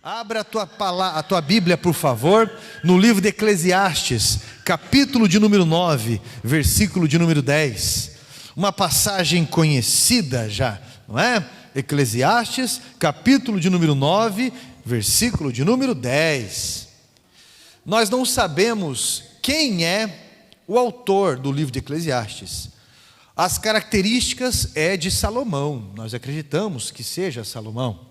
Abra a tua Bíblia, por favor, no livro de Eclesiastes, capítulo de número 9, versículo de número 10. Uma passagem conhecida já, não é? Eclesiastes, capítulo de número 9, versículo de número 10. Nós não sabemos quem é o autor do livro de Eclesiastes. As características é de Salomão, nós acreditamos que seja Salomão.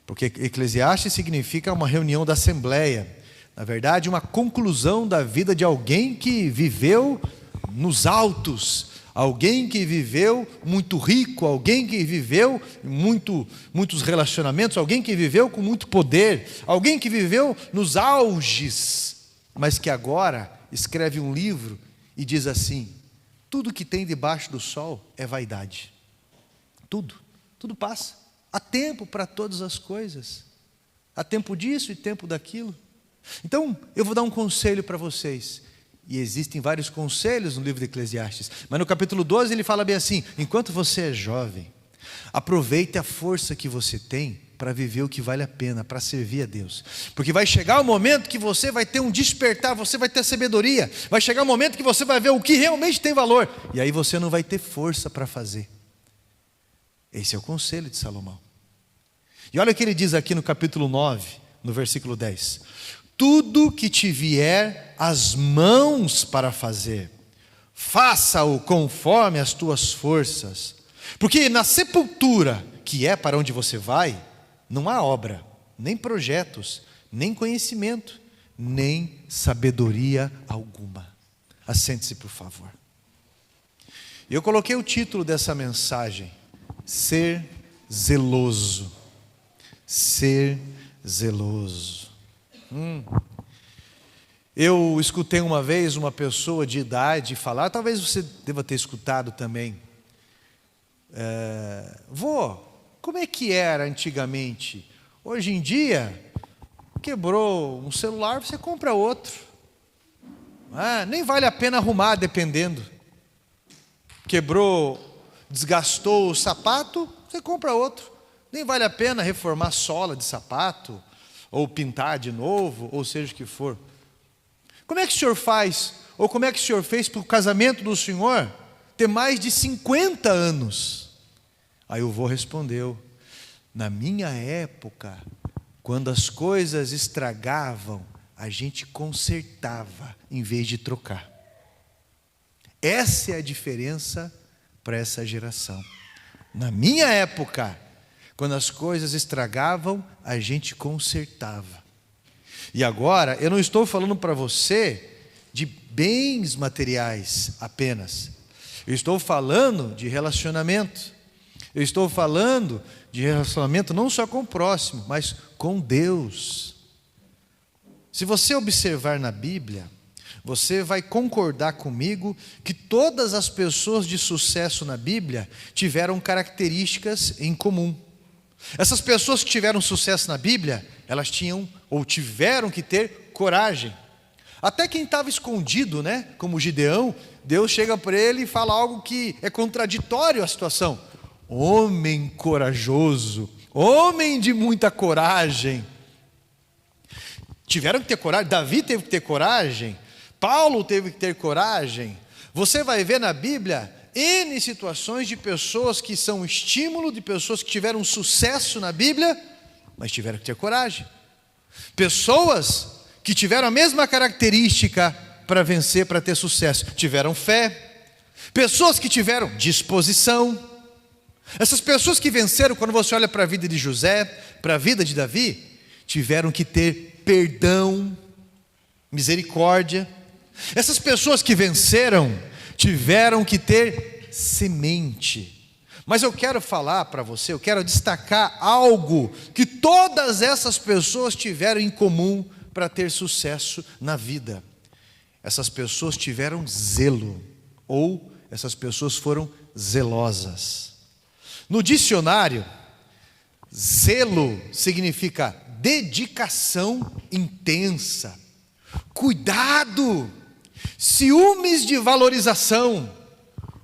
Porque Eclesiastes significa uma reunião da assembleia, na verdade uma conclusão da vida de alguém que viveu nos altos, alguém que viveu muito rico, alguém que viveu muitos relacionamentos, alguém que viveu com muito poder, alguém que viveu nos auges, mas que agora escreve um livro e diz assim: tudo que tem debaixo do sol é vaidade, tudo passa. Há tempo para todas as coisas. Há tempo disso e tempo daquilo. Então, eu vou dar um conselho para vocês. E existem vários conselhos no livro de Eclesiastes. Mas no capítulo 12 ele fala bem assim: enquanto você é jovem, aproveite a força que você tem para viver o que vale a pena, para servir a Deus. Porque vai chegar o momento que você vai ter um despertar, você vai ter sabedoria. Vai chegar o momento que você vai ver o que realmente tem valor. E aí você não vai ter força para fazer. Esse é o conselho de Salomão. E olha o que ele diz aqui no capítulo 9, no versículo 10. Tudo que te vier às mãos para fazer, faça-o conforme as tuas forças. Porque na sepultura, que é para onde você vai, não há obra, nem projetos, nem conhecimento, nem sabedoria alguma. Assente-se, por favor. Eu coloquei o título dessa mensagem: Ser zeloso. Ser zeloso. Eu escutei uma vez uma pessoa de idade falar, talvez você deva ter escutado também: vô, como é que era antigamente? Hoje em dia, quebrou um celular, você compra outro. Nem vale a pena arrumar, dependendo. Quebrou, desgastou o sapato, você compra outro. Nem vale a pena reformar sola de sapato, ou pintar de novo, ou seja o que for. Como é que o senhor faz, ou como é que o senhor fez para o casamento do senhor ter mais de 50 anos? Aí o vô respondeu: na minha época, quando as coisas estragavam, a gente consertava em vez de trocar. Essa é a diferença para essa geração. Na minha época, quando as coisas estragavam, a gente consertava. E agora, eu não estou falando para você de bens materiais apenas. Eu estou falando de relacionamento. Eu estou falando de relacionamento não só com o próximo, mas com Deus. Se você observar na Bíblia, você vai concordar comigo que todas as pessoas de sucesso na Bíblia tiveram características em comum. Essas pessoas que tiveram sucesso na Bíblia, elas tinham ou tiveram que ter coragem. Até quem estava escondido, né, como Gideão, Deus chega para ele e fala algo que é contraditório à situação. Homem corajoso, homem de muita coragem. Tiveram que ter coragem, Davi teve que ter coragem, Paulo teve que ter coragem. Você vai ver na Bíblia N situações de pessoas que são estímulo, de pessoas que tiveram sucesso na Bíblia, mas tiveram que ter coragem. Pessoas que tiveram a mesma característica para vencer, para ter sucesso, tiveram fé. Pessoas que tiveram disposição. Essas pessoas que venceram, quando você olha para a vida de José, para a vida de Davi, tiveram que ter perdão, misericórdia. Essas pessoas que venceram tiveram que ter semente. Mas eu quero falar para você, eu quero destacar algo que todas essas pessoas tiveram em comum para ter sucesso na vida. Essas pessoas tiveram zelo, ou essas pessoas foram zelosas. No dicionário, zelo significa dedicação intensa, cuidado, ciúmes de valorização,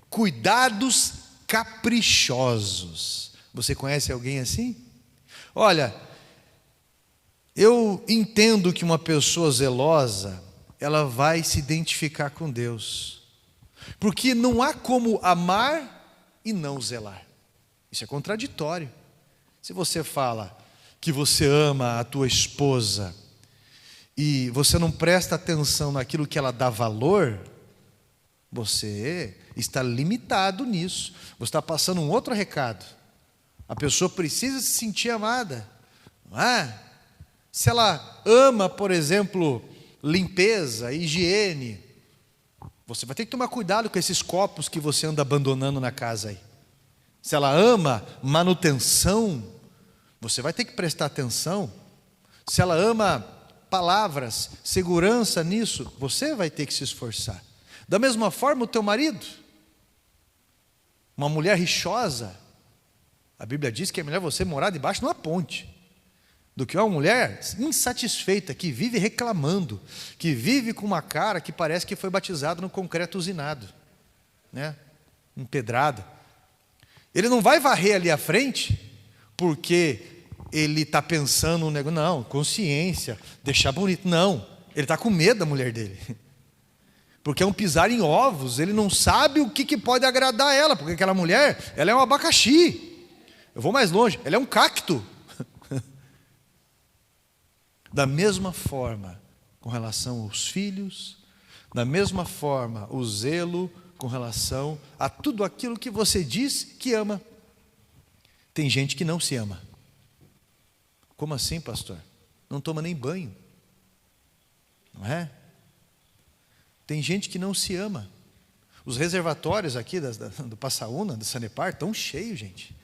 cuidados caprichosos. Você conhece alguém assim? Olha, eu entendo que uma pessoa zelosa, ela vai se identificar com Deus, porque não há como amar e não zelar. Isso é contraditório. Se você fala que você ama a tua esposa e você não presta atenção naquilo que ela dá valor, você está limitado nisso. Você está passando um outro recado. A pessoa precisa se sentir amada, não é? Se ela ama, por exemplo, limpeza, higiene, você vai ter que tomar cuidado com esses copos que você anda abandonando na casa aí. Se ela ama manutenção, você vai ter que prestar atenção. Se ela ama palavras, segurança nisso, você vai ter que se esforçar. Da mesma forma o teu marido, uma mulher rixosa, a Bíblia diz que é melhor você morar debaixo de uma ponte do que uma mulher insatisfeita, que vive reclamando, que vive com uma cara que parece que foi batizado no concreto usinado, né? Empedrada. Ele não vai varrer ali à frente porque ele está pensando no negócio, não, consciência, deixar bonito, não, ele está com medo da mulher dele, porque é um pisar em ovos, ele não sabe o que pode agradar ela, porque aquela mulher, ela é um abacaxi, eu vou mais longe, ela é um cacto. Da mesma forma, com relação aos filhos, da mesma forma, o zelo com relação a tudo aquilo que você diz que ama. Tem gente que não se ama. Como assim, pastor? Não toma nem banho, não é? Tem gente que não se ama. Os reservatórios aqui do Passaúna, do Sanepar, estão cheios, gente.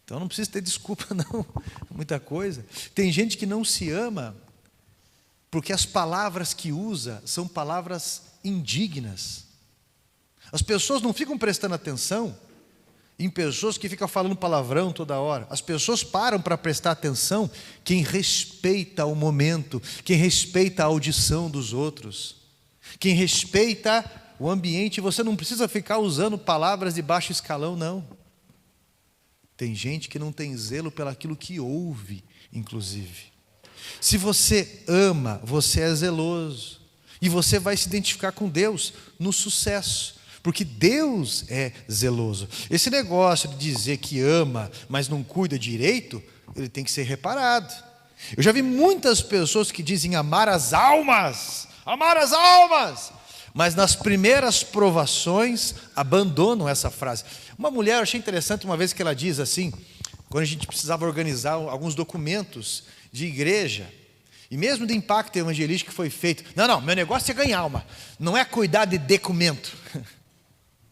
Então não precisa ter desculpa não, muita coisa. Tem gente que não se ama, porque as palavras que usa são palavras indignas. As pessoas não ficam prestando atenção em pessoas que ficam falando palavrão toda hora. As pessoas param para prestar atenção quem respeita o momento, quem respeita a audição dos outros, quem respeita o ambiente. Você não precisa ficar usando palavras de baixo escalão, não. Tem gente que não tem zelo pelaquilo que ouve, inclusive. Se você ama, você é zeloso. E você vai se identificar com Deus no sucesso. Porque Deus é zeloso. Esse negócio de dizer que ama, mas não cuida direito, ele tem que ser reparado. Eu já vi muitas pessoas que dizem amar as almas, mas nas primeiras provações abandonam essa frase. Uma mulher, eu achei interessante uma vez que ela diz assim, quando a gente precisava organizar alguns documentos de igreja, e mesmo do impacto evangelístico que foi feito, não, meu negócio é ganhar alma, não é cuidar de documento.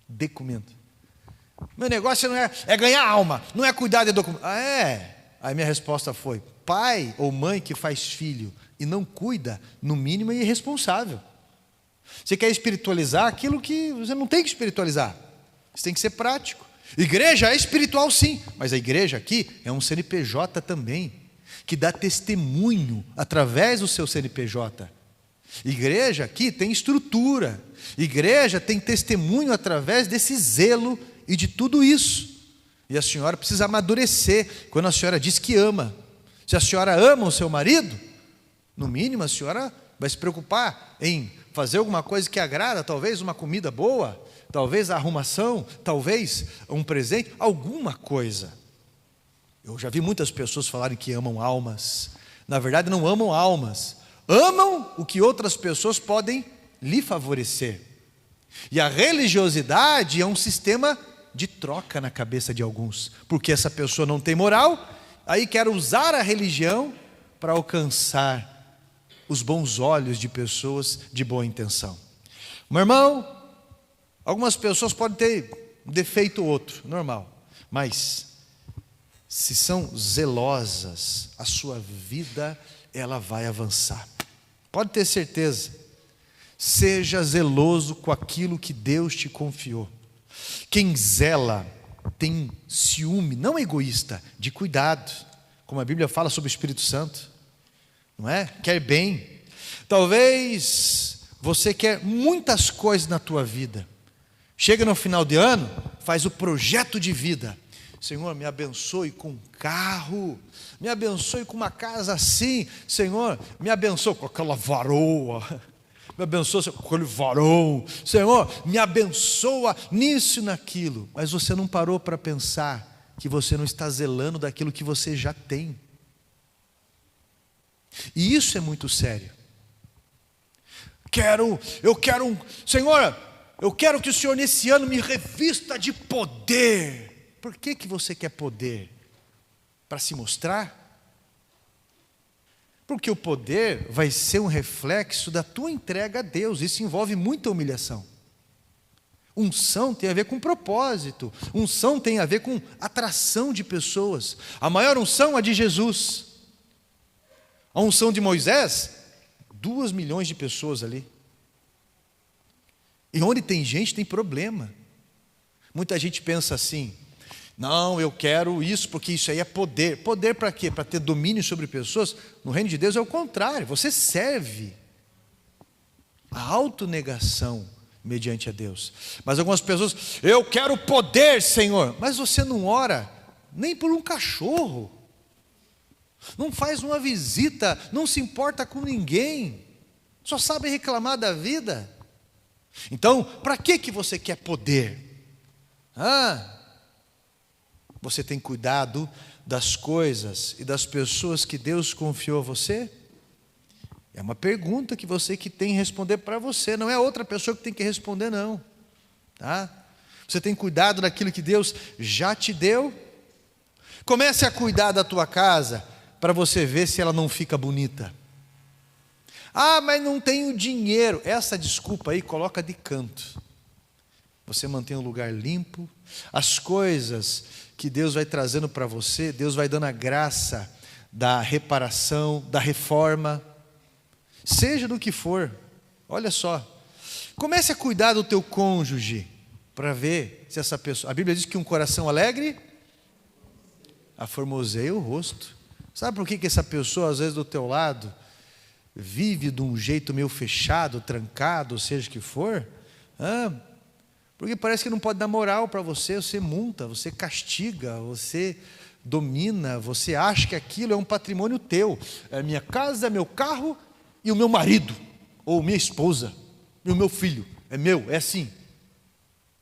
Documento. Meu negócio não é ganhar alma, não é cuidar de documento. Aí minha resposta foi, pai ou mãe que faz filho e não cuida, no mínimo é irresponsável. Você quer espiritualizar aquilo que você não tem que espiritualizar. Você tem que ser prático. Igreja é espiritual sim, mas a igreja aqui é um CNPJ também, que dá testemunho através do seu CNPJ. Igreja aqui tem estrutura. Igreja tem testemunho através desse zelo e de tudo isso. E a senhora precisa amadurecer quando a senhora diz que ama. Se a senhora ama o seu marido, no mínimo a senhora vai se preocupar em fazer alguma coisa que agrada, talvez uma comida boa, talvez a arrumação, talvez um presente, alguma coisa. Eu já vi muitas pessoas falarem que amam almas. Na verdade não amam almas, amam o que outras pessoas podem lhe favorecer. E a religiosidade é um sistema de troca na cabeça de alguns, porque essa pessoa não tem moral, aí quer usar a religião para alcançar os bons olhos de pessoas de boa intenção. Meu irmão, algumas pessoas podem ter um defeito ou outro, normal, mas se são zelosas, a sua vida ela vai avançar. Pode ter certeza. Seja zeloso com aquilo que Deus te confiou. Quem zela tem ciúme, não egoísta, de cuidado, como a Bíblia fala sobre o Espírito Santo, não é? Quer bem. Talvez você quer muitas coisas na tua vida. Chega no final de ano, faz o projeto de vida. Senhor, me abençoe com um carro, me abençoe com uma casa assim. Senhor, me abençoe com aquela varoa, me abençoa com aquele varão. Senhor, me abençoa nisso e naquilo. Mas você não parou para pensar que você não está zelando daquilo que você já tem. E isso é muito sério. Senhor, eu quero que o Senhor nesse ano me revista de poder. Por que você quer poder? Para se mostrar? Porque o poder vai ser um reflexo da tua entrega a Deus. Isso envolve muita humilhação. Unção tem a ver com propósito. Unção tem a ver com atração de pessoas. A maior unção é a de Jesus. A unção de Moisés, 2 milhões de pessoas ali. E onde tem gente, tem problema. Muita gente pensa assim: não, eu quero isso porque isso aí é poder. Poder para quê? Para ter domínio sobre pessoas? No reino de Deus é o contrário, você serve. A autonegação mediante a Deus. Mas algumas pessoas: eu quero poder, Senhor. Mas você não ora nem por um cachorro, não faz uma visita, não se importa com ninguém, só sabe reclamar da vida. Então, para que você quer poder? Você tem cuidado das coisas e das pessoas que Deus confiou a você? É uma pergunta que você que tem que responder para você, não é outra pessoa que tem que responder, não. Tá? Você tem cuidado daquilo que Deus já te deu? Comece a cuidar da tua casa para você ver se ela não fica bonita. Mas não tenho dinheiro. Essa desculpa aí coloca de canto. Você mantém o lugar limpo. As coisas que Deus vai trazendo para você, Deus vai dando a graça da reparação, da reforma, seja do que for. Olha só, comece a cuidar do teu cônjuge, para ver se essa pessoa, a Bíblia diz que um coração alegre aformoseia o rosto. Sabe por que essa pessoa às vezes do teu lado vive de um jeito meio fechado, trancado, seja que for? Porque parece que não pode dar moral para você. Você multa, você castiga, você domina, você acha que aquilo é um patrimônio teu. É minha casa, é meu carro e o meu marido, ou minha esposa, e o meu filho, é meu, é assim.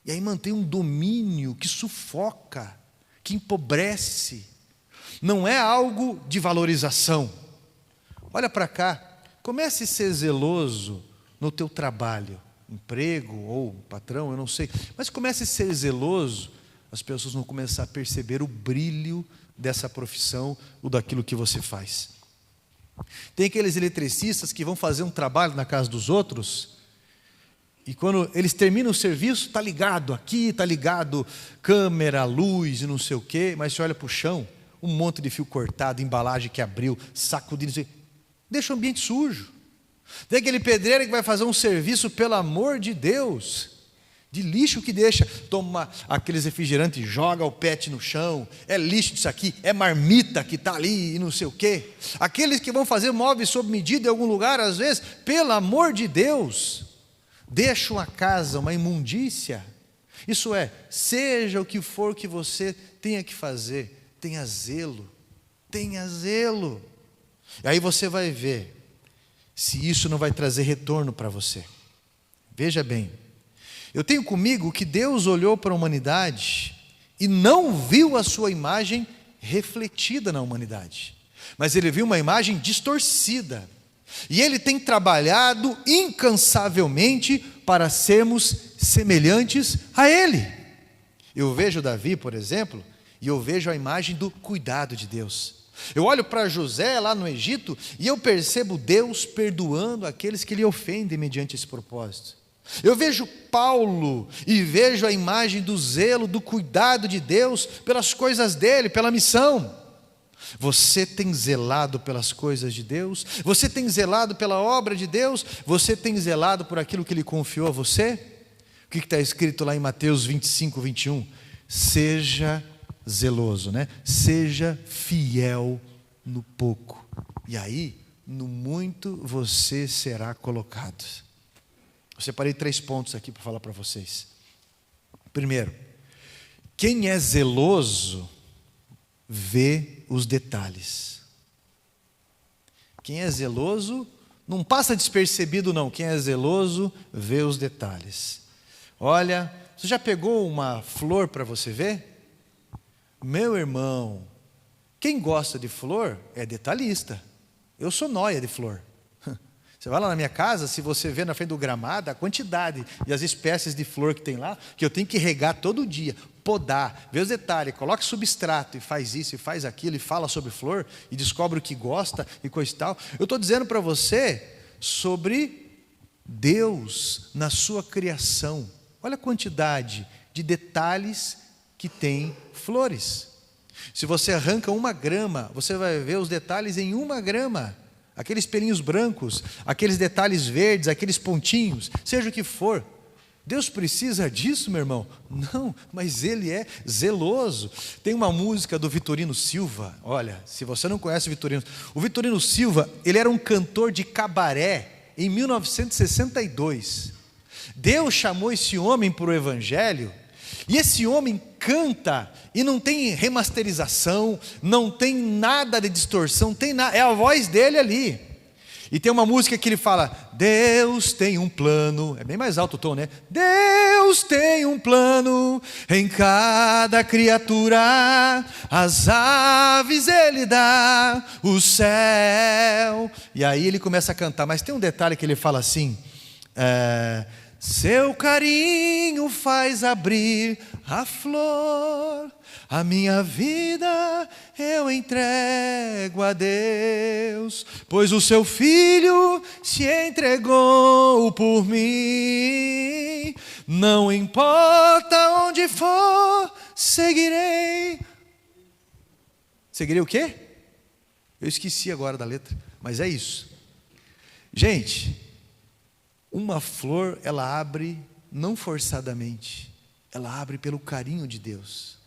E aí mantém um domínio que sufoca, que empobrece. Não é algo de valorização. Olha para cá, comece a ser zeloso no teu trabalho, emprego ou patrão, eu não sei, mas comece a ser zeloso, as pessoas vão começar a perceber o brilho dessa profissão ou daquilo que você faz. Tem aqueles eletricistas que vão fazer um trabalho na casa dos outros, e quando eles terminam o serviço, está ligado aqui, está ligado câmera, luz e não sei o quê, mas você olha para o chão, um monte de fio cortado, embalagem que abriu, sacudindo, deixa o ambiente sujo. Tem aquele pedreiro que vai fazer um serviço, pelo amor de Deus, de lixo que deixa, toma aqueles refrigerantes, joga o pet no chão, é lixo disso aqui, é marmita que está ali e não sei o quê. Aqueles que vão fazer móveis sob medida em algum lugar, às vezes, pelo amor de Deus, deixa uma casa, uma imundícia. Isso é, seja o que for que você tenha que fazer, tenha zelo, tenha zelo. E aí você vai ver se isso não vai trazer retorno para você. Veja bem, eu tenho comigo que Deus olhou para a humanidade e não viu a sua imagem refletida na humanidade, mas Ele viu uma imagem distorcida. E Ele tem trabalhado incansavelmente para sermos semelhantes a Ele. Eu vejo Davi, por exemplo, e eu vejo a imagem do cuidado de Deus. Eu olho para José lá no Egito e eu percebo Deus perdoando aqueles que lhe ofendem mediante esse propósito. Eu vejo Paulo e vejo a imagem do zelo, do cuidado de Deus pelas coisas dele, pela missão. Você tem zelado pelas coisas de Deus? Você tem zelado pela obra de Deus? Você tem zelado por aquilo que Ele confiou a você? O que está escrito lá em Mateus 25, 21? Seja zeloso, né? Seja fiel no pouco, e aí no muito você será colocado. Eu separei 3 pontos aqui para falar para vocês. Primeiro, quem é zeloso vê os detalhes. Quem é zeloso não passa despercebido não. Quem é zeloso vê os detalhes. Olha, você já pegou uma flor para você ver? Meu irmão, quem gosta de flor é detalhista. Eu sou nóia de flor. Você vai lá na minha casa, se você vê na frente do gramado, a quantidade e as espécies de flor que tem lá, que eu tenho que regar todo dia, podar, ver os detalhes, coloca substrato e faz isso e faz aquilo, e fala sobre flor, e descobre o que gosta e coisa e tal. Eu estou dizendo para você sobre Deus na sua criação. Olha a quantidade de detalhes que tem flores. Se você arranca 1 grama, você vai ver os detalhes em 1 grama. Aqueles pelinhos brancos, aqueles detalhes verdes, aqueles pontinhos, seja o que for. Deus precisa disso, meu irmão? Não, mas Ele é zeloso. Tem uma música do Vitorino Silva. Olha, se você não conhece o Vitorino Silva, ele era um cantor de cabaré em 1962. Deus chamou esse homem para o Evangelho, e esse homem canta, e não tem remasterização, não tem nada de distorção, tem nada, é a voz dele ali. E tem uma música que ele fala: Deus tem um plano, é bem mais alto o tom, né? Deus tem um plano em cada criatura, as aves Ele dá, o céu. E aí ele começa a cantar, mas tem um detalhe que ele fala assim: seu carinho faz abrir a flor, a minha vida eu entrego a Deus, pois o seu Filho se entregou por mim. Não importa onde for, seguirei. Seguirei o quê? Eu esqueci agora da letra, mas é isso. Gente, uma flor, ela abre não forçadamente, ela abre pelo carinho de Deus.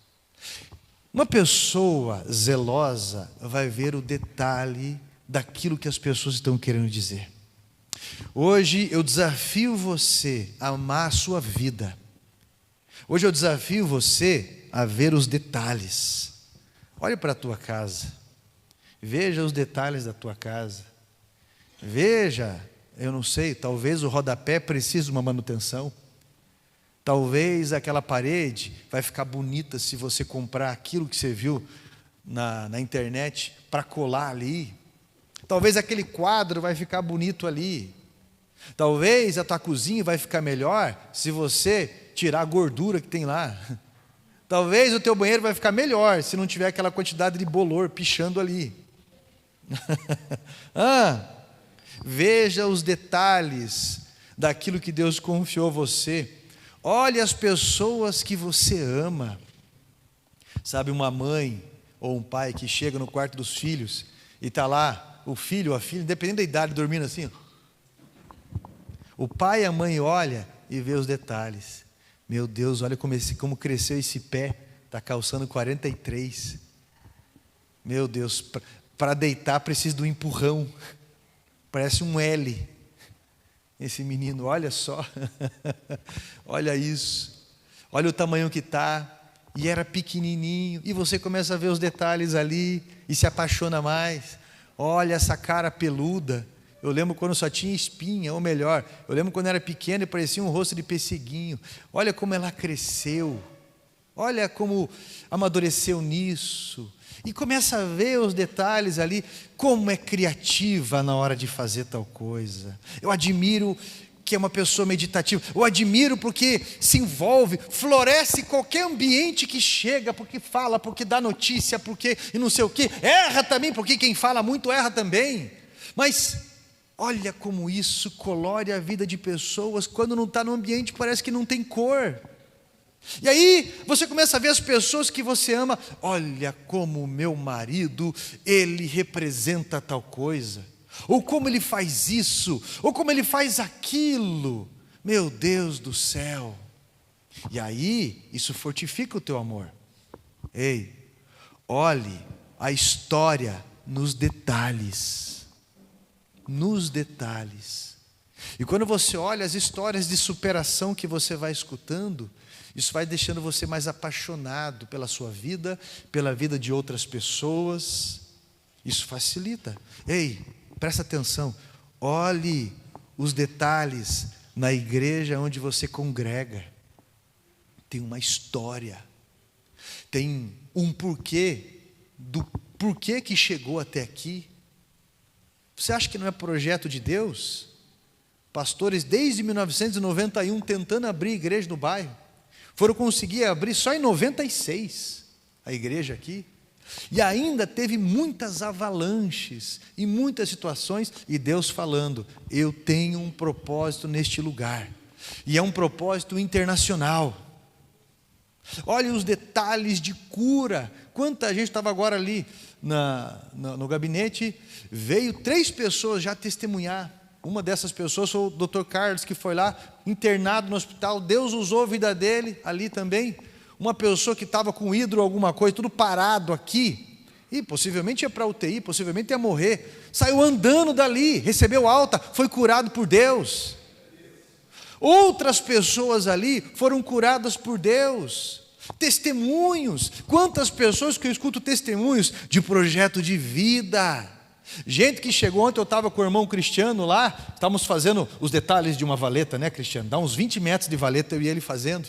Uma pessoa zelosa vai ver o detalhe daquilo que as pessoas estão querendo dizer. Hoje eu desafio você a amar a sua vida. Hoje eu desafio você a ver os detalhes. Olhe para a tua casa, veja os detalhes da tua casa, veja. Eu não sei, talvez o rodapé precise de uma manutenção. Talvez aquela parede vai ficar bonita se você comprar aquilo que você viu na internet para colar ali. Talvez aquele quadro vai ficar bonito ali. Talvez a tua cozinha vai ficar melhor se você tirar a gordura que tem lá. Talvez o teu banheiro vai ficar melhor se não tiver aquela quantidade de bolor pichando ali. Veja os detalhes daquilo que Deus confiou a você. Olhe as pessoas que você ama. Sabe, uma mãe ou um pai que chega no quarto dos filhos e está lá o filho ou a filha, independente da idade, dormindo assim. O pai e a mãe olha e vê os detalhes. Meu Deus, olha como cresceu esse pé, está calçando 43. Meu Deus, para deitar precisa do empurrão. Parece um L, esse menino, olha só, olha isso, olha o tamanho que está, e era pequenininho, e você começa a ver os detalhes ali, e se apaixona mais. Olha essa cara peluda, eu lembro quando só tinha espinha, ou melhor, eu lembro quando era pequeno e parecia um rosto de pesseguinho. Olha como ela cresceu, olha como amadureceu nisso. E começa a ver os detalhes ali, como é criativa na hora de fazer tal coisa. Eu admiro que é uma pessoa meditativa, eu admiro porque se envolve, floresce em qualquer ambiente que chega, porque fala, porque dá notícia, porque e não sei o quê, erra também, porque quem fala muito erra também. Mas olha como isso colore a vida de pessoas, quando não está no ambiente parece que não tem cor. E aí você começa a ver as pessoas que você ama. Olha como o meu marido, ele representa tal coisa, ou como ele faz isso, ou como ele faz aquilo. Meu Deus do céu. E aí isso fortifica o teu amor. Ei, olhe a história nos detalhes. Nos detalhes. E quando você olha as histórias de superação que você vai escutando, isso vai deixando você mais apaixonado pela sua vida, pela vida de outras pessoas. Isso facilita. Ei, presta atenção, olhe os detalhes na igreja onde você congrega. Tem uma história, tem um porquê, do porquê que chegou até aqui. Você acha que não é projeto de Deus? Pastores desde 1991 tentando abrir igreja no bairro, foram conseguir abrir só em 96 a igreja aqui, e ainda teve muitas avalanches e muitas situações, e Deus falando: eu tenho um propósito neste lugar, e é um propósito internacional. Olha os detalhes de cura. Quanta gente estava agora ali no gabinete, veio 3 pessoas já testemunhar. Uma dessas pessoas foi o Dr. Carlos, que foi lá, internado no hospital. Deus usou a vida dele ali também. Uma pessoa que estava com hidro, alguma coisa, tudo parado aqui, e possivelmente ia para a UTI, possivelmente ia morrer, saiu andando dali, recebeu alta, foi curado por Deus. Outras pessoas ali foram curadas por Deus. Testemunhos, quantas pessoas que eu escuto testemunhos de projeto de vida. Gente que chegou ontem, eu estava com o irmão Cristiano lá, estávamos fazendo os detalhes de uma valeta, né, Cristiano? Dá uns 20 metros de valeta, eu e ele fazendo.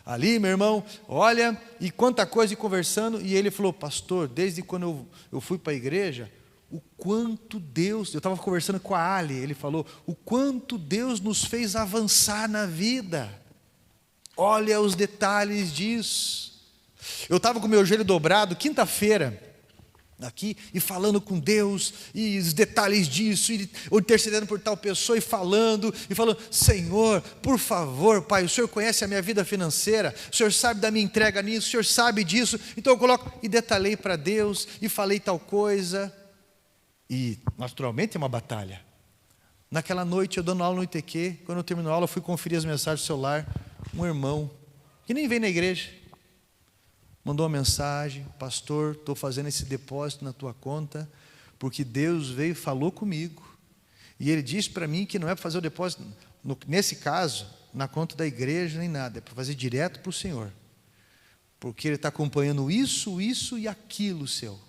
Ali, meu irmão, olha, e quanta coisa, e conversando, e ele falou: pastor, desde quando eu fui para a igreja, o quanto Deus, eu estava conversando com a Ali, ele falou, o quanto Deus nos fez avançar na vida. Olha os detalhes disso. Eu estava com o meu joelho dobrado, quinta-feira, aqui, e falando com Deus, e os detalhes disso, e intercedendo por tal pessoa, e falando, Senhor, por favor, Pai, o Senhor conhece a minha vida financeira, o Senhor sabe da minha entrega nisso, o Senhor sabe disso, então eu coloco, e detalhei para Deus, e falei tal coisa, e naturalmente é uma batalha. Naquela noite, eu dando aula no ITQ, quando eu terminou a aula, eu fui conferir as mensagens do celular, um irmão, que nem vem na igreja, mandou uma mensagem: pastor, estou fazendo esse depósito na tua conta, porque Deus veio e falou comigo, e Ele disse para mim que não é para fazer o depósito, nesse caso, na conta da igreja nem nada, é para fazer direto para o Senhor, porque Ele está acompanhando isso e aquilo seu,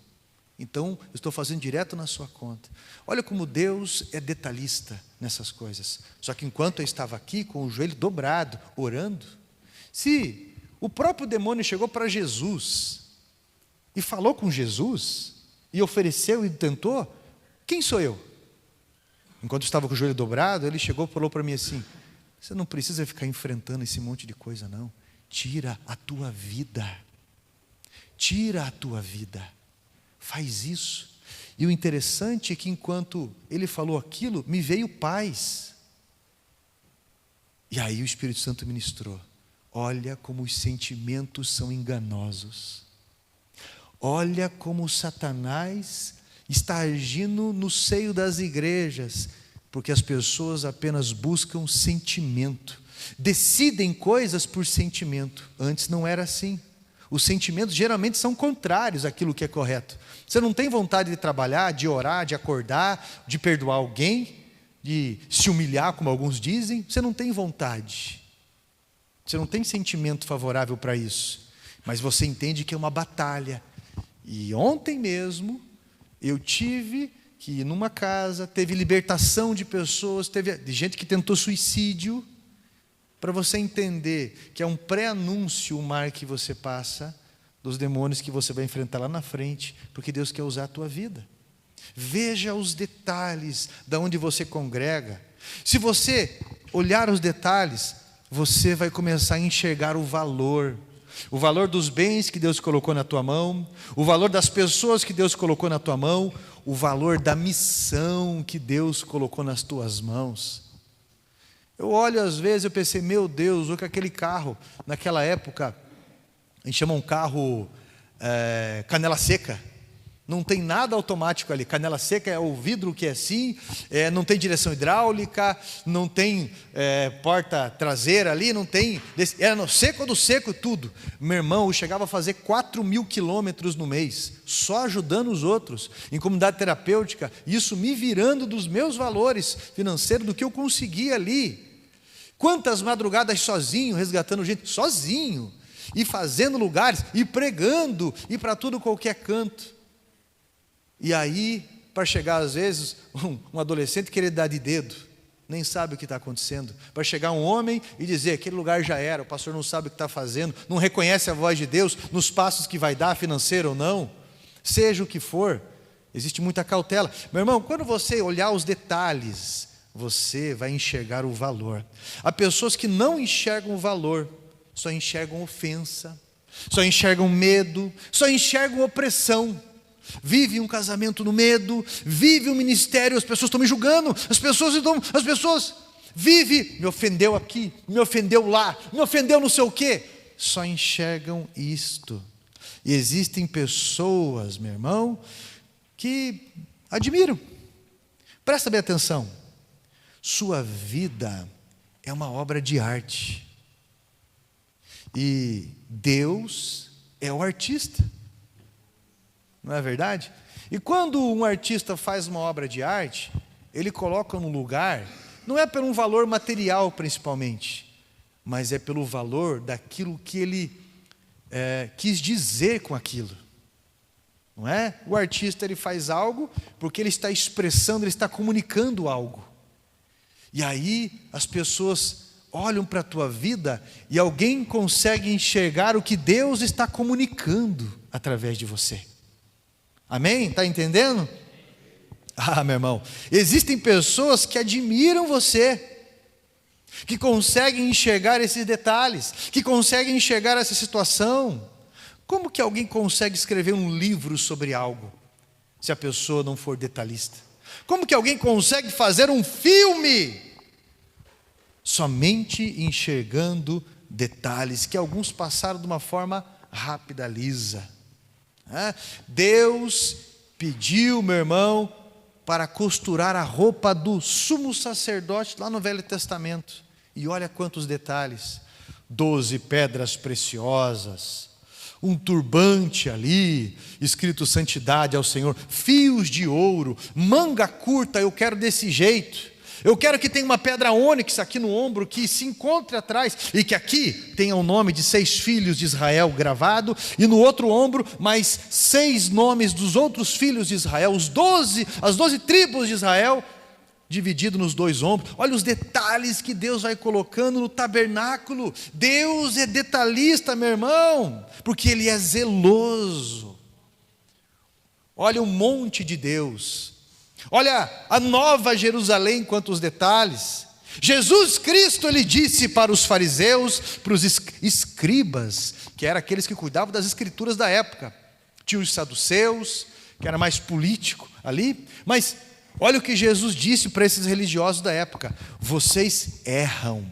então eu estou fazendo direto na sua conta. Olha como Deus é detalhista nessas coisas. Só que enquanto eu estava aqui com o joelho dobrado, orando, se o próprio demônio chegou para Jesus e falou com Jesus e ofereceu e tentou, quem sou eu? Enquanto eu estava com o joelho dobrado, ele chegou e falou para mim assim: você não precisa ficar enfrentando esse monte de coisa não, tira a tua vida, faz isso. E o interessante é que enquanto ele falou aquilo, me veio paz, e aí o Espírito Santo ministrou: olha como os sentimentos são enganosos. Olha como Satanás está agindo no seio das igrejas, porque as pessoas apenas buscam sentimento, decidem coisas por sentimento. Antes não era assim. Os sentimentos geralmente são contrários àquilo que é correto. Você não tem vontade de trabalhar, de orar, de acordar, de perdoar alguém, de se humilhar, como alguns dizem. Você não tem vontade. Você não tem sentimento favorável para isso, mas você entende que é uma batalha. E ontem mesmo, eu tive que ir numa casa, teve libertação de pessoas, teve de gente que tentou suicídio, para você entender que é um pré-anúncio o mar que você passa, dos demônios que você vai enfrentar lá na frente, porque Deus quer usar a tua vida. Veja os detalhes de onde você congrega. Se você olhar os detalhes, você vai começar a enxergar o valor dos bens que Deus colocou na tua mão, o valor das pessoas que Deus colocou na tua mão, o valor da missão que Deus colocou nas tuas mãos. Eu olho às vezes, eu pensei, meu Deus, olha aquele carro, naquela época, a gente chama um carro canela seca, Não tem nada automático ali. Canela seca é o vidro que é assim, não tem direção hidráulica, não tem porta traseira ali, não tem. Era no seco do seco tudo. Meu irmão, eu chegava a fazer 4.000 quilômetros no mês, só ajudando os outros, em comunidade terapêutica, isso me virando dos meus valores financeiros, do que eu conseguia ali. Quantas madrugadas sozinho, resgatando gente, sozinho, e fazendo lugares, e pregando, e para tudo qualquer canto. E aí, para chegar às vezes, um adolescente querer dar de dedo, nem sabe o que está acontecendo. Para chegar um homem e dizer, aquele lugar já era, o pastor não sabe o que está fazendo, não reconhece a voz de Deus nos passos que vai dar, financeiro ou não, seja o que for, existe muita cautela. Meu irmão, quando você olhar os detalhes, você vai enxergar o valor. Há pessoas que não enxergam o valor, só enxergam ofensa, só enxergam medo, só enxergam opressão. Vive um casamento no medo, vive um ministério, as pessoas estão me julgando, as pessoas vive, me ofendeu aqui, me ofendeu lá, me ofendeu não sei o quê, só enxergam isto. E existem pessoas, meu irmão, que admiram. Presta bem atenção, sua vida é uma obra de arte, e Deus é o artista. Não é verdade? E quando um artista faz uma obra de arte, ele coloca num lugar, não é por um valor material principalmente, mas é pelo valor daquilo que ele quis dizer com aquilo. Não é? O artista ele faz algo porque ele está expressando, ele está comunicando algo. E aí as pessoas olham para a tua vida e alguém consegue enxergar o que Deus está comunicando através de você. Amém? Está entendendo? Ah, meu irmão, existem pessoas que admiram você, que conseguem enxergar esses detalhes, que conseguem enxergar essa situação. Como que alguém consegue escrever um livro sobre algo, se a pessoa não for detalhista? Como que alguém consegue fazer um filme, somente enxergando detalhes, que alguns passaram de uma forma rápida, lisa? Deus pediu, meu irmão, para costurar a roupa do sumo sacerdote lá no Velho Testamento. E olha quantos detalhes: 12 pedras preciosas, um turbante ali, escrito santidade ao Senhor, fios de ouro, manga curta, eu quero desse jeito. Eu quero que tenha uma pedra ônix aqui no ombro, que se encontre atrás, e que aqui tenha o nome de 6 filhos de Israel gravado, e no outro ombro mais 6 nomes dos outros filhos de Israel, as 12 tribos de Israel, dividido nos 2 ombros. Olha os detalhes que Deus vai colocando no tabernáculo. Deus é detalhista, meu irmão, porque Ele é zeloso. Olha o monte de Deus. Olha a nova Jerusalém, quantos detalhes. Jesus Cristo, Ele disse para os fariseus, para os escribas, que eram aqueles que cuidavam das escrituras da época. Tinha os saduceus, que era mais político ali, mas olha o que Jesus disse para esses religiosos da época: vocês erram,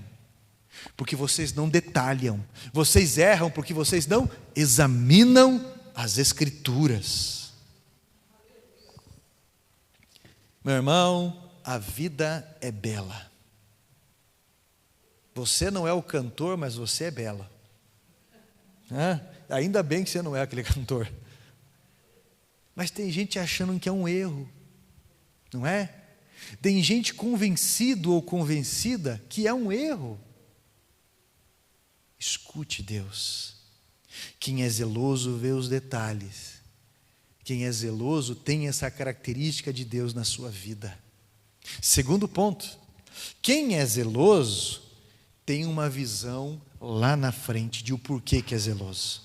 porque vocês não detalham, vocês erram porque vocês não examinam as escrituras. Meu irmão, a vida é bela. Você não é o cantor, mas você é bela. Ainda bem que você não é aquele cantor. Mas tem gente achando que é um erro, não é? Tem gente convencido ou convencida que é um erro. Escute Deus. Quem é zeloso vê os detalhes. Quem é zeloso tem essa característica de Deus na sua vida. Segundo ponto, quem é zeloso tem uma visão lá na frente de o porquê que é zeloso.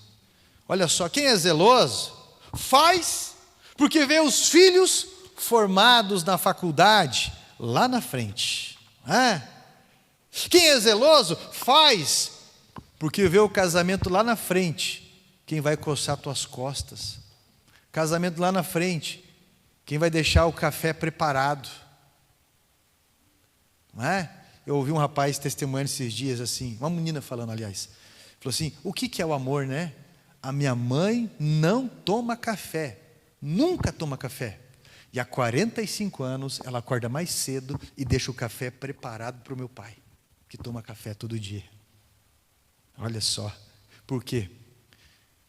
Olha só, quem é zeloso faz porque vê os filhos formados na faculdade lá na frente. Quem é zeloso faz porque vê o casamento lá na frente. Quem vai coçar tuas costas? Casamento lá na frente, quem vai deixar o café preparado? Não é? Eu ouvi um rapaz testemunhando esses dias assim, uma menina falando, aliás, falou assim: o que é o amor, né? A minha mãe não toma café, nunca toma café. E há 45 anos ela acorda mais cedo e deixa o café preparado para o meu pai, que toma café todo dia. Olha só. Por quê?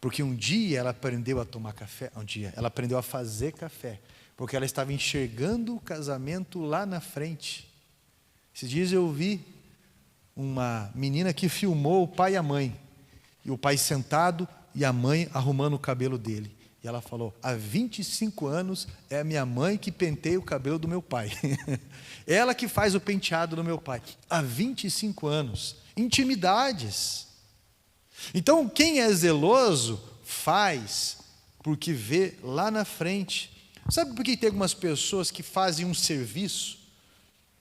Porque um dia ela aprendeu a tomar café, ela aprendeu a fazer café, porque ela estava enxergando o casamento lá na frente. Esses dias eu vi uma menina que filmou o pai e a mãe, e o pai sentado e a mãe arrumando o cabelo dele. E ela falou: há 25 anos é a minha mãe que penteia o cabelo do meu pai. Ela que faz o penteado do meu pai. Há 25 anos. Intimidades. Então, quem é zeloso faz porque vê lá na frente. Sabe por que tem algumas pessoas que fazem um serviço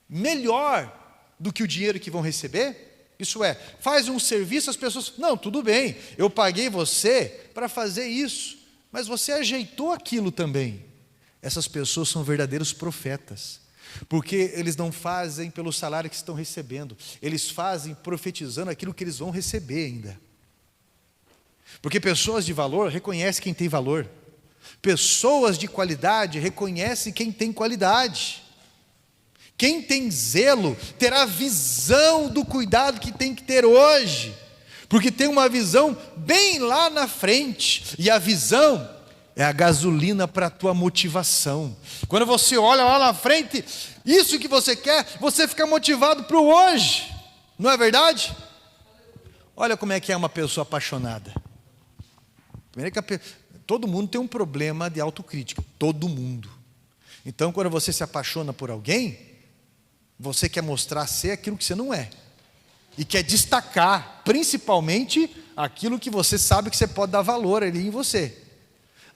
melhor do que o dinheiro que vão receber? Isso é, faz um serviço, as pessoas, não, tudo bem, eu paguei você para fazer isso, mas você ajeitou aquilo também. Essas pessoas são verdadeiros profetas, porque eles não fazem pelo salário que estão recebendo, eles fazem profetizando aquilo que eles vão receber ainda. Porque pessoas de valor reconhecem quem tem valor, pessoas de qualidade reconhecem quem tem qualidade. Quem tem zelo terá visão do cuidado que tem que ter hoje, porque tem uma visão bem lá na frente, e a visão é a gasolina para a tua motivação. Quando você olha lá na frente, isso que você quer, você fica motivado para o hoje, não é verdade? Olha como é que é uma pessoa apaixonada. Primeiro que todo mundo tem um problema de autocrítica, todo mundo. Então, quando você se apaixona por alguém, você quer mostrar ser aquilo que você não é, e quer destacar, principalmente, aquilo que você sabe que você pode dar valor ali em você.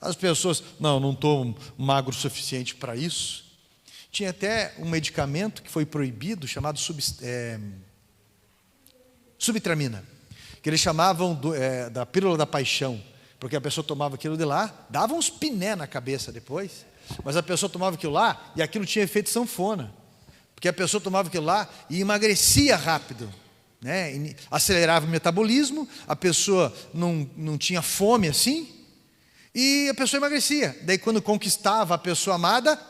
As pessoas, não estou magro o suficiente para isso. Tinha até um medicamento que foi proibido, chamado subtramina, que eles chamavam da pílula da paixão, porque a pessoa tomava aquilo de lá, dava uns piné na cabeça depois, mas a pessoa tomava aquilo lá, e aquilo tinha efeito sanfona, porque a pessoa tomava aquilo lá e emagrecia rápido, né? Acelerava o metabolismo, a pessoa não tinha fome assim, e a pessoa emagrecia. Daí quando conquistava a pessoa amada,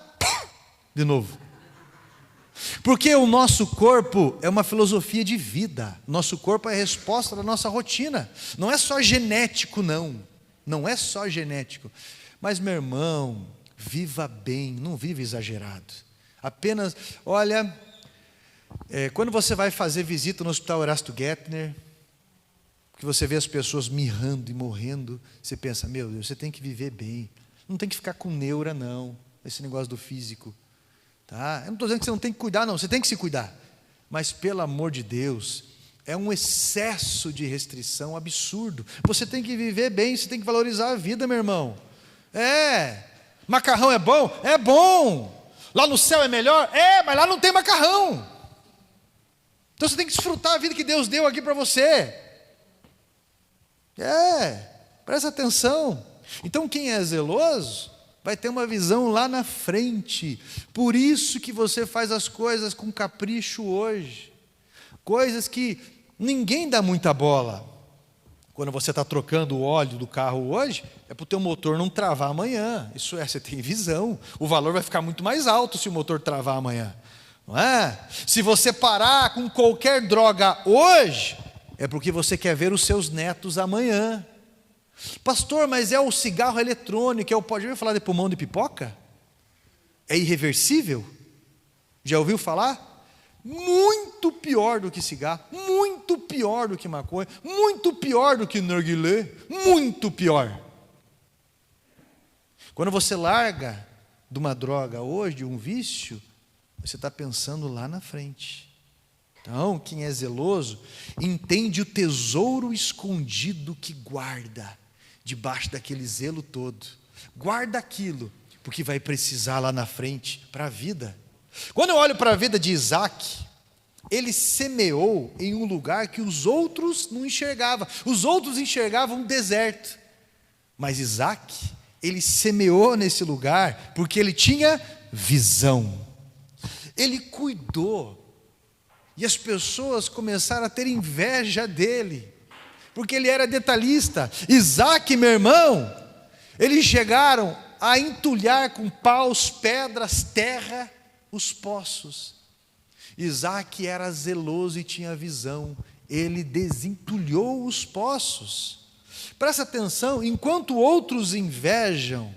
de novo. Porque o nosso corpo é uma filosofia de vida, nosso corpo é a resposta da nossa rotina, não é só genético não é só genético, mas meu irmão, viva bem, não viva exagerado. Apenas, olha, quando você vai fazer visita no Hospital Erasto Gettner, que você vê as pessoas mirrando e morrendo, você pensa, meu Deus, você tem que viver bem, não tem que ficar com neura não, esse negócio do físico, tá? Eu não estou dizendo que você não tem que cuidar não, você tem que se cuidar, mas pelo amor de Deus, é um excesso de restrição absurdo, você tem que viver bem, você tem que valorizar a vida, meu irmão. Macarrão é bom? É bom. Lá no céu é melhor? Mas lá não tem macarrão. Então você tem que desfrutar a vida que Deus deu aqui para você. Presta atenção. Então quem é zeloso vai ter uma visão lá na frente. Por isso que você faz as coisas com capricho hoje. Coisas que ninguém dá muita bola. Quando você está trocando o óleo do carro hoje, é para o teu motor não travar amanhã. Isso é, você tem visão. O valor vai ficar muito mais alto se o motor travar amanhã. Não é? Se você parar com qualquer droga hoje, é porque você quer ver os seus netos amanhã. Pastor, mas é o cigarro eletrônico, já ouviu falar de pulmão de pipoca? É irreversível? Já ouviu falar? Muito pior do que cigarro, muito pior do que maconha, muito pior do que narguilé, muito pior. Quando você larga de uma droga hoje, de um vício, você está pensando lá na frente. Então, quem é zeloso, entende o tesouro escondido que guarda, debaixo daquele zelo todo. Guarda aquilo, porque vai precisar lá na frente, para a vida. Quando eu olho para a vida de Isaac, ele semeou em um lugar que os outros não enxergavam. Os outros enxergavam um deserto. Mas Isaac, ele semeou nesse lugar porque ele tinha visão. Ele cuidou. E as pessoas começaram a ter inveja dele, porque ele era detalhista. Isaac, meu irmão, eles chegaram a entulhar com paus, pedras, terra, os poços. Isaac era zeloso e tinha visão, ele desentulhou os poços. Presta atenção, enquanto outros invejam,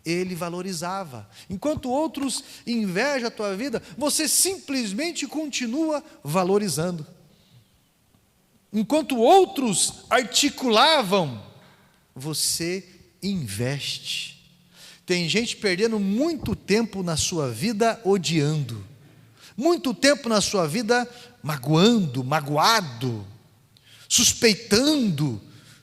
ele valorizava. Enquanto outros invejam a tua vida, você simplesmente continua valorizando. Enquanto outros articulavam, você investe. Tem gente perdendo muito tempo na sua vida odiando, muito tempo na sua vida magoando, magoado, suspeitando.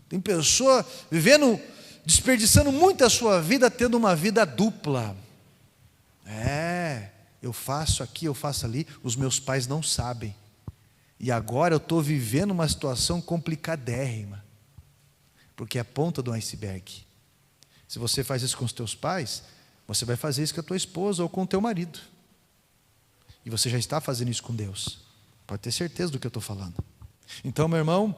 Tem pessoa vivendo, desperdiçando muito a sua vida, tendo uma vida dupla. Eu faço aqui, eu faço ali, os meus pais não sabem. E agora eu estou vivendo uma situação complicadérrima, porque é a ponta do iceberg. Se você faz isso com os teus pais, você vai fazer isso com a tua esposa ou com o teu marido. E você já está fazendo isso com Deus. Pode ter certeza do que eu estou falando. Então, meu irmão,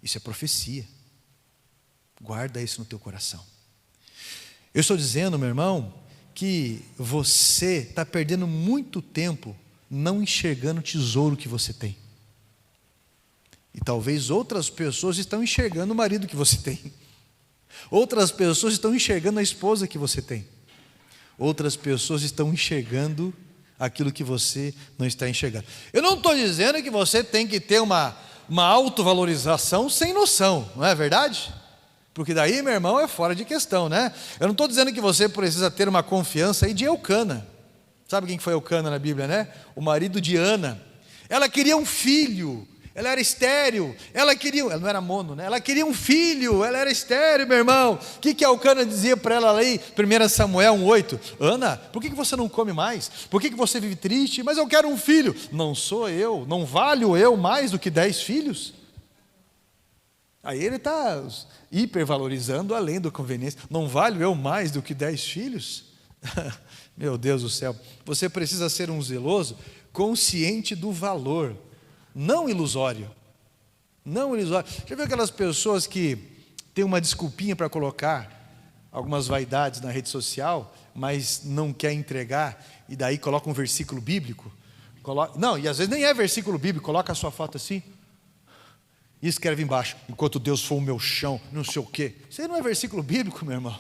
isso é profecia. Guarda isso no teu coração. Eu estou dizendo, meu irmão, que você está perdendo muito tempo não enxergando o tesouro que você tem. E talvez outras pessoas estão enxergando o marido que você tem. Outras pessoas estão enxergando a esposa que você tem. Outras pessoas estão enxergando aquilo que você não está enxergando. Eu não estou dizendo que você tem que ter uma autovalorização sem noção, não é verdade? Porque daí, meu irmão, é fora de questão, né? Eu não estou dizendo que você precisa ter uma confiança aí de Eucana. Sabe quem foi Eucana na Bíblia, né? O marido de Ana. Ela queria um filho, ela era estéril, ela não era mono, né? Ela queria um filho, ela era estéril, meu irmão. O que Eucana dizia para ela ali, 1 Samuel 1,8? Ana, por que você não come mais? Por que você vive triste? Mas eu quero um filho. Não sou eu, não valho eu mais do que 10 filhos? Aí ele está hipervalorizando além da conveniência. Não valho eu mais do que 10 filhos? Meu Deus do céu, você precisa ser um zeloso, consciente do valor, não ilusório. Não ilusório. Já viu aquelas pessoas que têm uma desculpinha para colocar algumas vaidades na rede social, mas não quer entregar, e daí coloca um versículo bíblico? Não, e às vezes nem é versículo bíblico, coloca a sua foto assim, e escreve embaixo, enquanto Deus for o meu chão, não sei o quê. Isso aí não é versículo bíblico, meu irmão.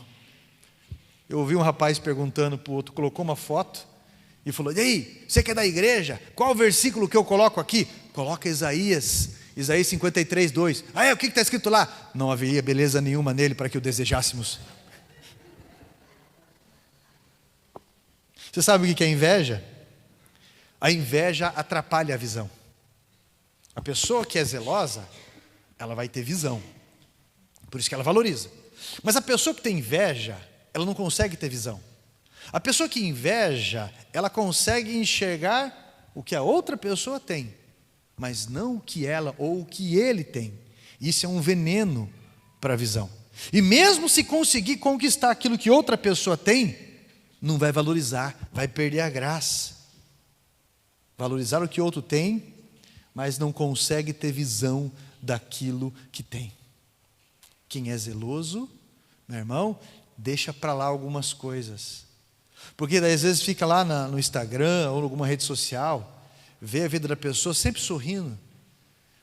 Eu ouvi um rapaz perguntando para o outro, colocou uma foto e falou: e aí, você que é da igreja, qual o versículo que eu coloco aqui? Coloca Isaías 53:2. O que está escrito lá? Não haveria beleza nenhuma nele para que o desejássemos. Você sabe o que é inveja? A inveja atrapalha a visão. A pessoa que é zelosa, ela vai ter visão, por isso que ela valoriza. Mas a pessoa que tem inveja, ela não consegue ter visão. A pessoa que inveja, ela consegue enxergar o que a outra pessoa tem, mas não o que ela ou o que ele tem. Isso é um veneno para a visão. E mesmo se conseguir conquistar aquilo que outra pessoa tem, não vai valorizar, vai perder a graça. Valorizar o que outro tem, mas não consegue ter visão daquilo que tem. Quem é zeloso, meu irmão, deixa para lá algumas coisas. Porque daí, às vezes fica lá no Instagram ou em alguma rede social, vê a vida da pessoa sempre sorrindo,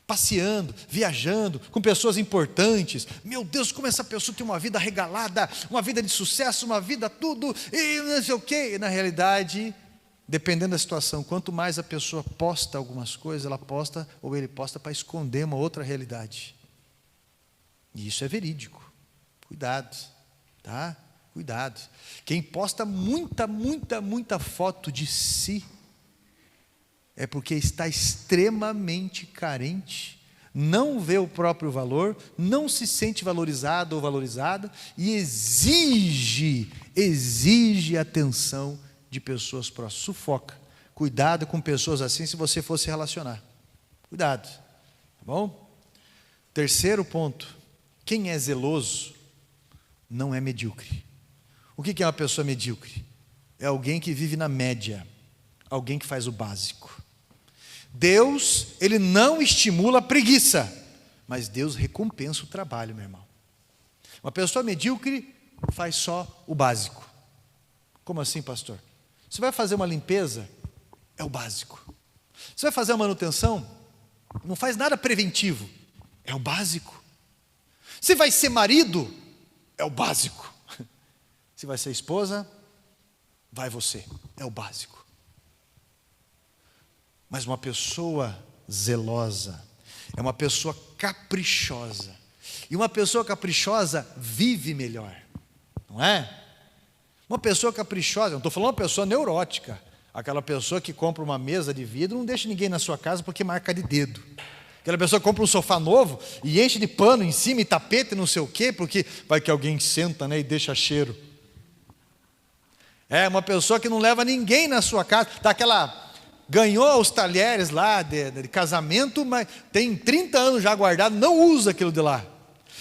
passeando, viajando, com pessoas importantes. Meu Deus, como essa pessoa tem uma vida regalada, uma vida de sucesso, uma vida tudo, e não sei o quê. E na realidade, dependendo da situação, quanto mais a pessoa posta algumas coisas, ela posta ou ele posta para esconder uma outra realidade. E isso é verídico. Cuidado, tá? Cuidado. Quem posta muita foto de si é porque está extremamente carente, não vê o próprio valor, não se sente valorizado ou valorizada e exige atenção de pessoas próximas. Sufoca. Cuidado com pessoas assim se você for se relacionar. Cuidado. Tá bom? Terceiro ponto. Quem é zeloso não é medíocre. O que é uma pessoa medíocre? É alguém que vive na média, alguém que faz o básico. Deus, Ele não estimula a preguiça, mas Deus recompensa o trabalho, meu irmão. Uma pessoa medíocre faz só o básico. Como assim, pastor? Você vai fazer uma limpeza? É o básico. Você vai fazer uma manutenção? Não faz nada preventivo. É o básico. Você vai ser marido? É o básico. Se vai ser esposa, vai você. É o básico. Mas uma pessoa zelosa é uma pessoa caprichosa. E uma pessoa caprichosa vive melhor. Não é? Uma pessoa caprichosa, não estou falando uma pessoa neurótica, aquela pessoa que compra uma mesa de vidro, não deixa ninguém na sua casa porque marca de dedo. Aquela pessoa que compra um sofá novo e enche de pano em cima e tapete não sei o quê, porque vai que alguém senta, né, e deixa cheiro. É uma pessoa que não leva ninguém na sua casa, ganhou os talheres lá de casamento, mas tem 30 anos já guardado, não usa aquilo de lá.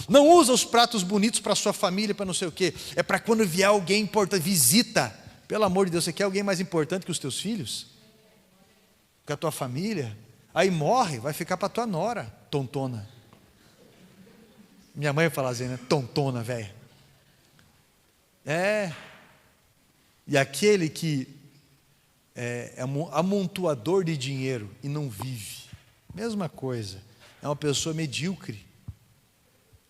Não usa os pratos bonitos para a sua família, para não sei o quê. É para quando vier alguém importante, visita. Pelo amor de Deus, você quer alguém mais importante que os teus filhos? Que a tua família? Aí morre, vai ficar para a tua nora, tontona. Minha mãe fala assim, né? Tontona, velha. É. E aquele que é amontoador de dinheiro e não vive. Mesma coisa. É uma pessoa medíocre.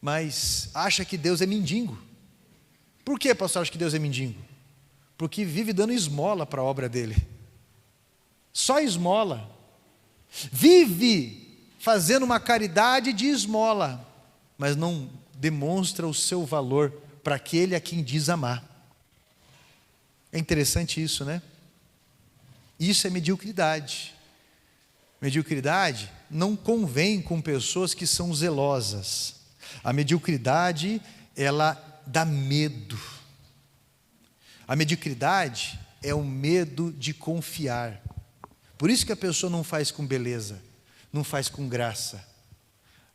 Mas acha que Deus é mendigo. Por que, pastor, acha que Deus é mendigo? Porque vive dando esmola para a obra dele. Só esmola. Vive fazendo uma caridade de esmola, mas não demonstra o seu valor para aquele a quem diz amar. É interessante isso, né? Isso é mediocridade. Mediocridade não convém com pessoas que são zelosas. A mediocridade, ela dá medo. A mediocridade é o medo de confiar. Por isso que a pessoa não faz com beleza, não faz com graça.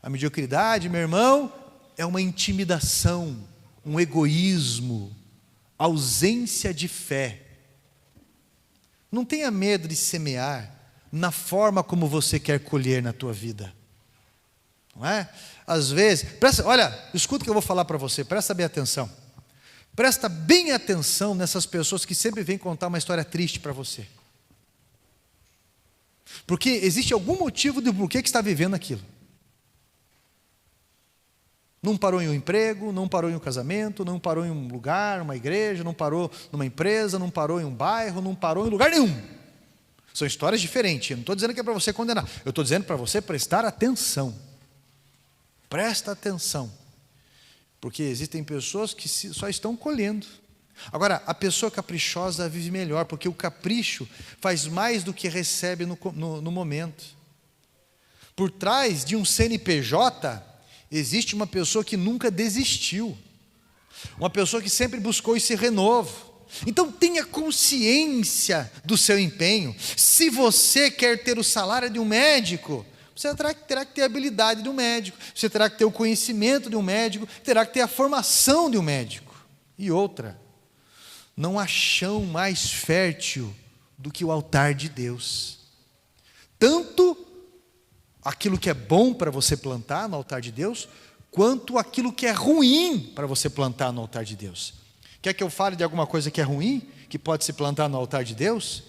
A mediocridade, meu irmão, é uma intimidação, um egoísmo, ausência de fé. Não tenha medo de semear na forma como você quer colher na tua vida. Não é? Às vezes, olha, escuta o que eu vou falar para você, presta bem atenção. Presta bem atenção nessas pessoas que sempre vêm contar uma história triste para você. Porque existe algum motivo do porquê que está vivendo aquilo. Não parou em um emprego, não parou em um casamento, não parou em um lugar, uma igreja, não parou numa empresa, não parou em um bairro, não parou em lugar nenhum. São histórias diferentes. Eu não estou dizendo que é para você condenar. Eu estou dizendo para você prestar atenção. Presta atenção. Porque existem pessoas que só estão colhendo. Agora, a pessoa caprichosa vive melhor, porque o capricho faz mais do que recebe no momento. Por trás de um CNPJ, existe uma pessoa que nunca desistiu. Uma pessoa que sempre buscou esse renovo. Então tenha consciência do seu empenho. Se você quer ter o salário de um médico, você terá que ter a habilidade de um médico, você terá que ter o conhecimento de um médico, terá que ter a formação de um médico. E outra, não há chão mais fértil do que o altar de Deus. Tanto aquilo que é bom para você plantar no altar de Deus, quanto aquilo que é ruim para você plantar no altar de Deus. Quer que eu fale de alguma coisa que é ruim, que pode se plantar no altar de Deus?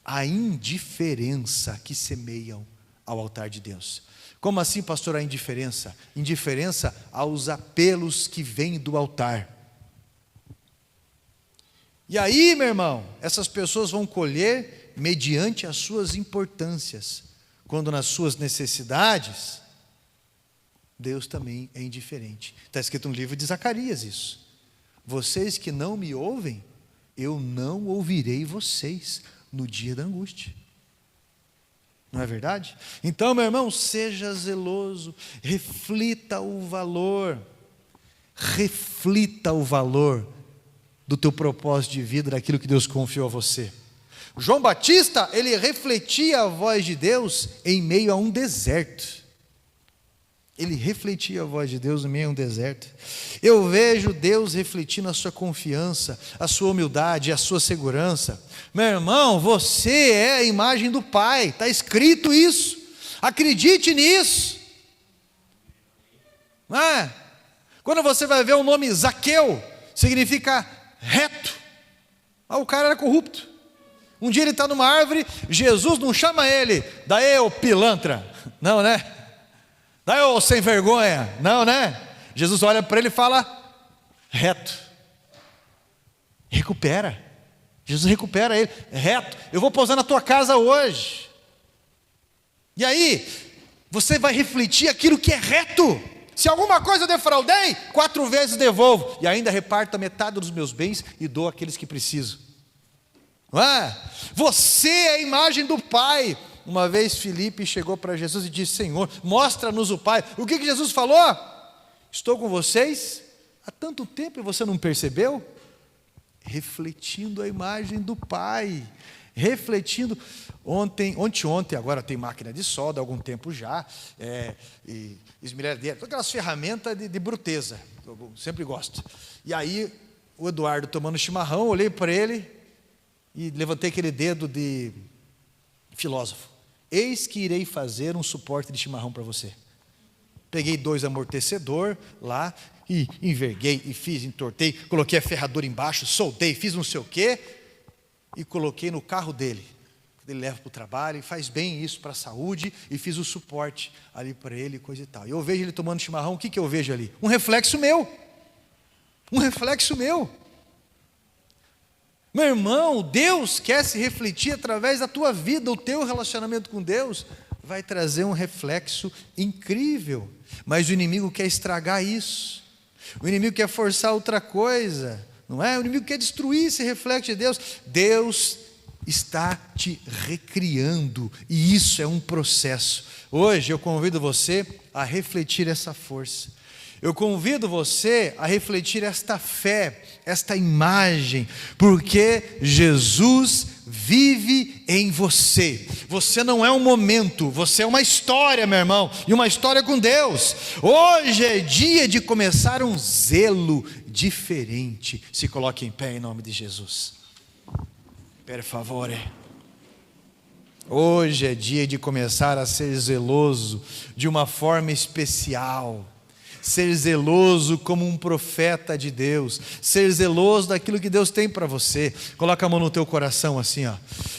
A indiferença que semeiam ao altar de Deus. Como assim, pastor, a indiferença? Indiferença aos apelos que vêm do altar. E aí, meu irmão, essas pessoas vão colher mediante as suas importâncias, quando nas suas necessidades, Deus também é indiferente. Está escrito no livro de Zacarias isso. Vocês que não me ouvem, eu não ouvirei vocês no dia da angústia. Não é verdade? Então, meu irmão, seja zeloso, reflita o valor do teu propósito de vida, daquilo que Deus confiou a você. João Batista, ele refletia a voz de Deus em meio a um deserto. Ele refletia a voz de Deus em meio a um deserto. Eu vejo Deus refletindo a sua confiança, a sua humildade, a sua segurança. Meu irmão, você é a imagem do Pai, está escrito isso. Acredite nisso. Não é? Quando você vai ver o nome Zaqueu, significa reto. O cara era corrupto. Um dia ele está numa árvore, Jesus não chama ele, daí ô pilantra, não, né? Daí ô sem vergonha, não, né? Jesus olha para ele e fala, reto. Recupera. Jesus recupera ele, reto. Eu vou pousar na tua casa hoje. E aí, você vai refletir aquilo que é reto. Se alguma coisa eu defraudei, 4 vezes devolvo. E ainda reparto a metade dos meus bens e dou àqueles que precisam. Não é? Você é a imagem do Pai. Uma vez Filipe chegou para Jesus e disse, Senhor, mostra-nos o Pai. O que Jesus falou? Estou com vocês há tanto tempo e você não percebeu? Refletindo a imagem do Pai. Refletindo. Ontem, agora tem máquina de solda, há algum tempo já, e esmerilhadeira, todas aquelas ferramentas de bruteza, eu sempre gosto. E aí, o Eduardo tomando chimarrão, olhei para ele e levantei aquele dedo de filósofo. Eis que irei fazer um suporte de chimarrão para você. Peguei 2 amortecedor lá, e enverguei, e fiz, entortei, coloquei a ferradura embaixo, soldei, fiz não sei o quê, e coloquei no carro dele. Ele leva para o trabalho, e faz bem isso para a saúde, e fiz o suporte ali para ele, coisa e tal. E eu vejo ele tomando chimarrão, o que eu vejo ali? Um reflexo meu. Um reflexo meu. Meu irmão, Deus quer se refletir através da tua vida, o teu relacionamento com Deus vai trazer um reflexo incrível. Mas o inimigo quer estragar isso. O inimigo quer forçar outra coisa, não é? O inimigo quer destruir esse reflexo de Deus. Deus está te recriando, e isso é um processo. Hoje eu convido você a refletir essa força. Eu convido você a refletir esta fé, esta imagem, porque Jesus vive em você. Você não é um momento, você é uma história, meu irmão, e uma história com Deus. Hoje é dia de começar um zelo diferente. Se coloque em pé em nome de Jesus. Per favore. Hoje é dia de começar a ser zeloso de uma forma especial. Ser zeloso como um profeta de Deus. Ser zeloso daquilo que Deus tem para você. Coloca a mão no teu coração assim, ó.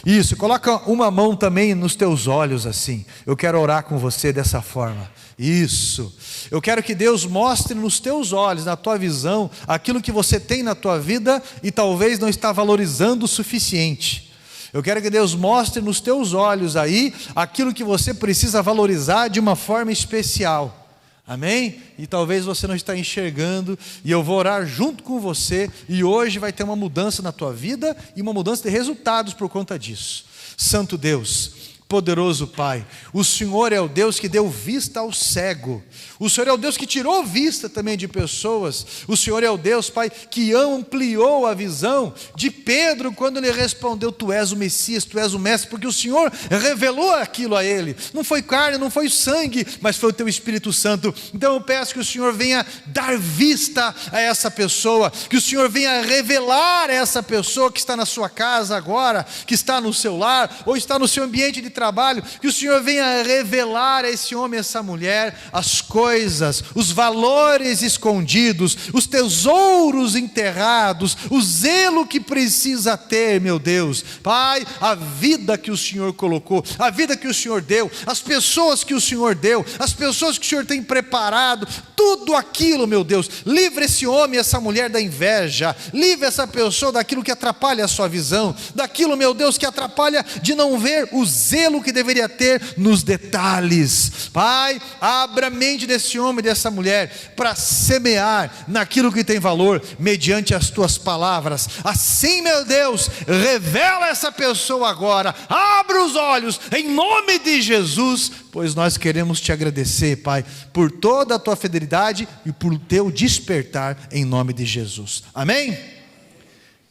Isso, coloca uma mão também nos teus olhos assim. Eu quero orar com você dessa forma. Isso. Eu quero que Deus mostre nos teus olhos, na tua visão, aquilo que você tem na tua vida e talvez não está valorizando o suficiente. Eu quero que Deus mostre nos teus olhos aí aquilo que você precisa valorizar de uma forma especial. Amém? E talvez você não está enxergando, e eu vou orar junto com você, e hoje vai ter uma mudança na tua vida e uma mudança de resultados por conta disso. Santo Deus, poderoso Pai, o Senhor é o Deus que deu vista ao cego. O Senhor é o Deus que tirou vista também de pessoas. O Senhor é o Deus, Pai, que ampliou a visão de Pedro quando ele respondeu, Tu és o Messias, Tu és o Mestre, porque o Senhor revelou aquilo a ele. Não foi carne, não foi sangue, mas foi o Teu Espírito Santo. Então eu peço que o Senhor venha dar vista a essa pessoa, que o Senhor venha revelar a essa pessoa que está na sua casa agora, que está no seu lar, ou está no seu ambiente de trabalho, que o Senhor venha revelar a esse homem, a essa mulher, as coisas, os valores escondidos, os tesouros enterrados, o zelo que precisa ter, meu Deus. Pai, a vida que o Senhor colocou, a vida que o Senhor deu, as pessoas que o Senhor deu, as pessoas que o Senhor tem preparado, tudo aquilo, meu Deus, livre esse homem, essa mulher da inveja, livre essa pessoa daquilo que atrapalha a sua visão, daquilo, meu Deus, que atrapalha de não ver o zelo que deveria ter nos detalhes. Pai, abra a mente desse homem e dessa mulher para semear naquilo que tem valor, mediante as Tuas palavras. Assim, meu Deus, revela essa pessoa agora, abra os olhos em nome de Jesus, pois nós queremos Te agradecer, Pai, por toda a Tua fidelidade e por Teu despertar em nome de Jesus. Amém?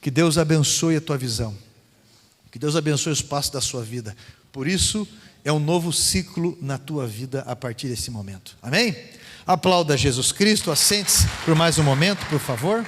Que Deus abençoe a tua visão, que Deus abençoe os passos da sua vida. Por isso é um novo ciclo na tua vida a partir desse momento. Amém? Aplauda Jesus Cristo, assente-se por mais um momento, por favor.